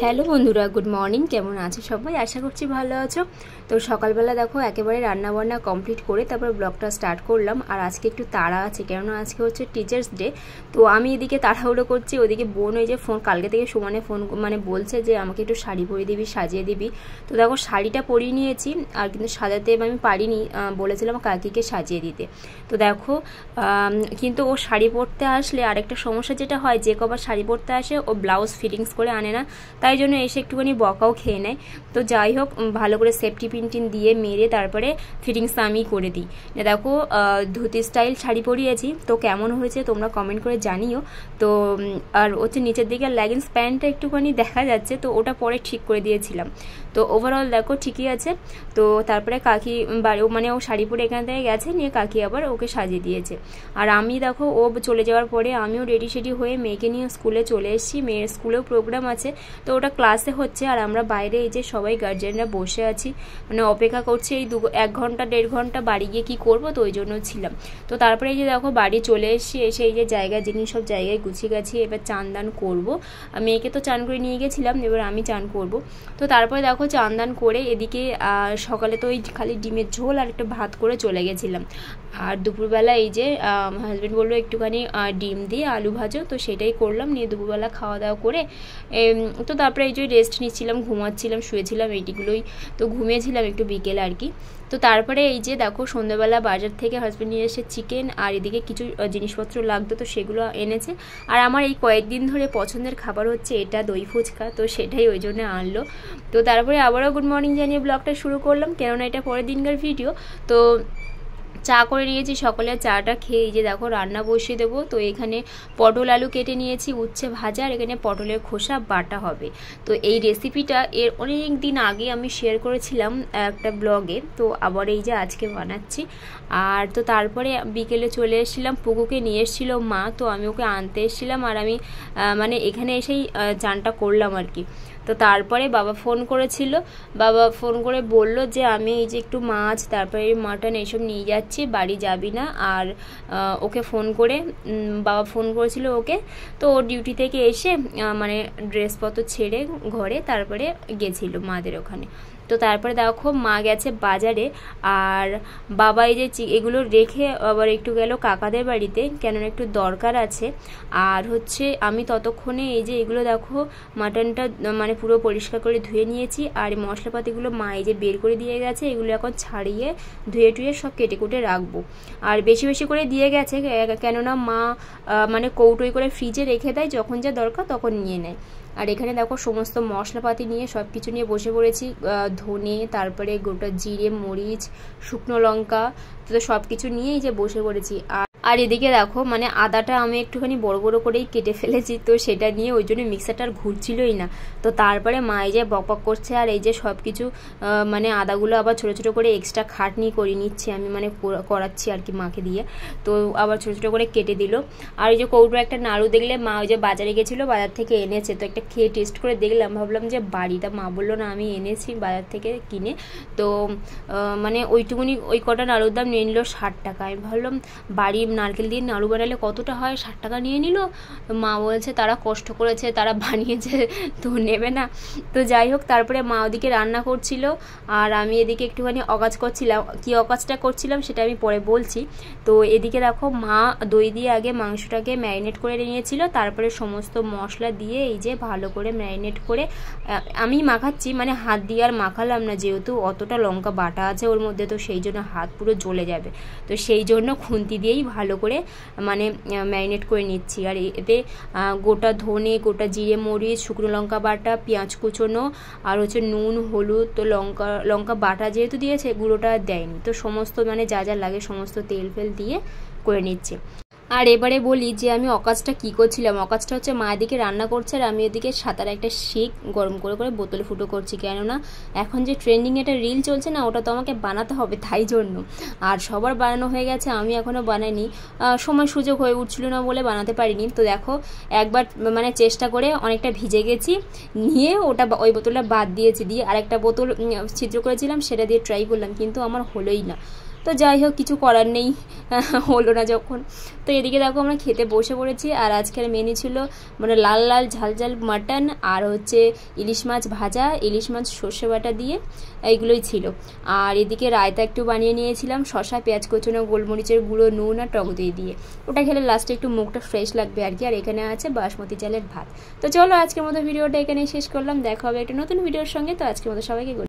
Hello বন্ধুরা, good morning. কেমন আছো সবাই? আশা করছি ভালো আছো। তো সকালবেলা দেখো একেবারে রান্নাবান্না কমপ্লিট করে তারপর ব্লগটা স্টার্ট করলাম। আর আজকে একটু তাড়া আছে, কেননা আজকে হচ্ছে টিচার্স ডে। তো আমি এদিকে তাড়াহুড়ো করছি, ওদিকে বোন ওই যে কালকে থেকে সুমানে ফোন বলছে যে আমাকে একটু শাড়ি পরিয়ে দিবি, সাজিয়ে দিবি। তো দেখো শাড়িটা পরিয়ে নিয়েছি, আর কিন্তু সাজাতে আমি পারিনি, বলেছিলাম কাকিকে সাজিয়ে দিতে। তো দেখো কিন্তু ও শাড়ি পরতে আসলে আরেকটা সমস্যা যেটা হয়, যে কবার শাড়ি পরতে আসে ও ব্লাউজ ফিটিংস করে আনে না, তাই জন্য এসে একটুখানি বকাও খেয়ে নেয়। তো যাই হোক, ভালো করে সেফটি পিন দিয়ে মেরে তারপরে ফিটিংস আমি করে দিই। দেখো ধুতি স্টাইল শাড়ি পরিয়েছি, তো কেমন হয়েছে তোমরা কমেন্ট করে জানিও। তো আর হচ্ছে নিচের দিকে লেগিংস প্যান্টটা একটুখানি দেখা যাচ্ছে, তো ওটা পরে ঠিক করে দিয়েছিলাম। তো ওভারঅল দেখো ঠিকই আছে। তো তারপরে কাকি বাড়ি ও শাড়ি পরে এখান থেকে গেছে, নিয়ে কাকি আবার ওকে সাজিয়ে দিয়েছে। আর আমি দেখো ও চলে যাওয়ার পরে আমিও রেডি সেডি হয়ে মেয়েকে নিয়ে স্কুলে চলে এসেছি। মেয়ের স্কুলেও প্রোগ্রাম আছে, তো ওটা ক্লাসে হচ্ছে, আর আমরা বাইরে এই যে সবাই গার্জিয়ানরা বসে আছি, অপেক্ষা করছি এই 1 ঘন্টা 1.5 ঘন্টা বাড়ি গিয়ে কী করবো, তো ওই জন্য ছিলাম। তো তারপরে এই যে দেখো বাড়ি চলে এসেছি, এসে এই যে জিনিস সব জায়গায় গুছিয়ে গেছি, এবার চান দান করবো। মেয়েকে তো চান করে নিয়ে গেছিলাম, এবার আমি চান করব। তো তারপরে দেখো চান দান করে এদিকে সকালে তো ওই খালি ডিমের ঝোল আর একটা ভাত করে চলে গেছিলাম। আর দুপুরবেলা এই যে হাজব্যান্ড বললো একটুখানি ডিম দিয়ে আলু ভাজো, তো সেটাই করলাম। নিয়ে দুপুরবেলা খাওয়া দাওয়া করে তো তারপরে এই যে রেস্ট নিচ্ছিলাম, ঘুমাচ্ছিলাম, শুয়েছিলাম, এইটিগুলোই। তো ঘুমিয়েছিলাম একটু বিকেলে আর কি। তো তারপরে এই যে দেখো সন্ধ্যাবেলা বাজার থেকে হাজব্যান্ড নিয়ে এসে চিকেন আর এদিকে কিছু জিনিসপত্র লাগতো, তো সেগুলো এনেছে। আর আমার এই কয়েকদিন ধরে পছন্দের খাবার হচ্ছে এটা, দই ফুচকা, তো সেটাই ওই জন্য আনলো। তো তারপরে আবারও গুড মর্নিং জানিয়ে ব্লগটা শুরু করলাম, কেননা এটা পরের দিনকার ভিডিও। তো চা করে নিয়েছি সকালে, চাটা খেয়ে এই যে দেখো রান্না বসিয়ে দেবো। তো এখানে পটল আলু কেটে নিয়েছি, উচ্ছে ভাজা, আর এখানে পটলের খোসা বাটা হবে। তো এই রেসিপিটা এর অনেক দিন আগে আমি শেয়ার করেছিলাম একটা ব্লগে, তো আবার এই যে আজকে বানাচ্ছি। আর তো তারপরে বিকেলে চলে এসেছিলাম, পুকুকে নিয়ে এসেছিলো মা, তো আমি ওকে আনতে এসেছিলাম, আর আমি এখানে এসেই চানটা করলাম আর কি। তো তারপরে বাবা ফোন করেছিল, বাবা ফোন করে বলল যে আমি এই যে একটু মাছ তারপরে মাটন এইসব নিয়ে যাচ্ছি, বাড়ি যাবি না। আর ওকে ফোন করে বাবা ফোন করেছিল ওকে, তো ওর ডিউটি থেকে এসে ড্রেসপত্র ছেড়ে ঘরে তারপরে গেছিল মাদের ওখানে। তো তারপরে দেখো মা গেছে বাজারে, আর বাবা এই যে এগুলো রেখে আবার একটু গেল কাকাদের বাড়িতে, কেননা একটু দরকার আছে। আর হচ্ছে আমি ততক্ষণে এই যে এগুলো দেখো মাটনটা পুরো পরিষ্কার করে ধুয়ে নিয়েছি, আর মশলাপাতিগুলো মা এই যে বের করে দিয়ে গেছে, এগুলো এখন ছাড়িয়ে ধুয়ে টুয়ে সব কেটে কুটে রাখবো। আর বেশি বেশি করে দিয়ে গেছে, কেননা মা কৌটোই করে ফ্রিজে রেখে দেয়, যখন যা দরকার তখন নিয়ে নেয়। আর এখানে দেখো সমস্ত মশলাপাতি নিয়ে সব কিছু নিয়ে বসে পড়েছি, ধনে, তারপরে গোটা জিরে, মরিচ, শুকনো লঙ্কা, তো সব কিছু নিয়েই যে বসে পড়েছি। আর এদিকে দেখো আদাটা আমি একটুখানি বড় বড় করেই কেটে ফেলেছি, তো সেটা নিয়ে ওই জন্য মিক্সারটা আর ঘুরছিলই না। তো তারপরে মা এই যে বকবক করছে, আর এই যে সব কিছু আদাগুলো আবার ছোটো ছোটো করে এক্সট্রা খাটনি করে নিচ্ছে আমি, করাচ্ছি আর কি মাকে দিয়ে। তো আবার ছোটো ছোটো করে কেটে দিল। আর এই যে কৌটো একটা নাড়ু দেখলে মা ওই যে বাজারে গেছিলো, বাজার থেকে এনেছে, তো একটা খেয়ে টেস্ট করে দেখলাম, ভাবলাম যে বাড়িটা, মা বললো না আমি এনেছি বাজার থেকে কিনে। তো ওইটুকুনি ওই কটা নাড়ুর দাম নিয়ে নিল 60 টাকা। আমি ভাবলাম বাড়ি নারকেল দিয়ে নাড়ু বানালে কতটা হয়, 60 টাকা নিয়ে নিল। মা বলছে তারা কষ্ট করেছে, তারা বানিয়েছে, তো নেবে না। তো যাই হোক, তারপরে মা ওদিকে রান্না করছিল, আর আমি এদিকে একটুখানি অকাজ করছিলাম। কি অকাজটা করছিলাম সেটা আমি পরে বলছি। তো এদিকে দেখো মা দই দিয়ে আগে মাংসটাকে ম্যারিনেট করে নিয়েছিল, তারপরে সমস্ত মশলা দিয়ে এই যে ভালো করে ম্যারিনেট করে আমি মাখাচ্ছি, হাত দিয়ে আর মাখালাম না, যেহেতু অতটা লঙ্কা বাটা আছে ওর মধ্যে, তো সেই জন্য হাত পুরো জ্বলে যাবে। তো সেই জন্য খুন্তি দিয়েই ভালো করে ম্যারিনেট করে নিচ্ছি। আর এতে গোটা ধনে, গোটা জিরে, মরিচ, শুকনো লঙ্কা বাটা, পেঁয়াজ কুচোনো, আর হচ্ছে নুন, হলুদ, তো লঙ্কা বাটা যেহেতু দিয়েছে, গুঁড়োটা দেয়নি, তো সমস্ত যা যা লাগে সমস্ত তেল ফেল দিয়ে করে নিচ্ছে। আর এবারে বলি যে আমি অকাজটা কী করছিলাম। অকাজটা হচ্ছে মা এদিকে রান্না করছে, আর আমি এদিকে সাঁতার একটা শিক গরম করে করে বোতলে ফুটো করছি, কেননা এখন যে ট্রেন্ডিং একটা রিল চলছে না, ওটা তো আমাকে বানাতে হবে, তাই জন্য। আর সবার বানানো হয়ে গেছে, আমি এখনও বানাইনি, সময় সুযোগ হয়ে উঠছিল না বলে বানাতে পারিনি। তো দেখো একবার চেষ্টা করে অনেকটা ভিজে গেছি, নিয়ে ওই বোতলটা বাদ দিয়েছি, দিয়ে আরেকটা বোতল ছিদ্র করেছিলাম, সেটা দিয়ে ট্রাই করলাম, কিন্তু আমার হলোই না। তো যাই হোক, কিছু করার নেই, হলো না যখন। তো এদিকে দেখো আমরা খেতে বসে পড়েছি। আর আজকের মেনু ছিল মানে লাল লাল ঝাল ঝাল মাটন, আর হচ্ছে ইলিশ মাছ ভাজা, ইলিশ মাছ সর্ষে বাটা দিয়ে, এইগুলোই ছিল। আর এদিকে রায়তা একটু বানিয়ে নিয়েছিলাম, শসা, পেঁয়াজ কুচনো, গোলমরিচের গুঁড়ো, নুন আর টক দই দিয়ে। ওটা খেলে লাস্টে একটু মুখটা ফ্রেশ লাগবে আর কি। আর এখানে আছে বাসমতি চালের ভাত। তো চলো আজকের মতো ভিডিওটা এখানেই শেষ করলাম, দেখা হবে একটা নতুন ভিডিওর সঙ্গে। তো আজকের মতো সবাইকে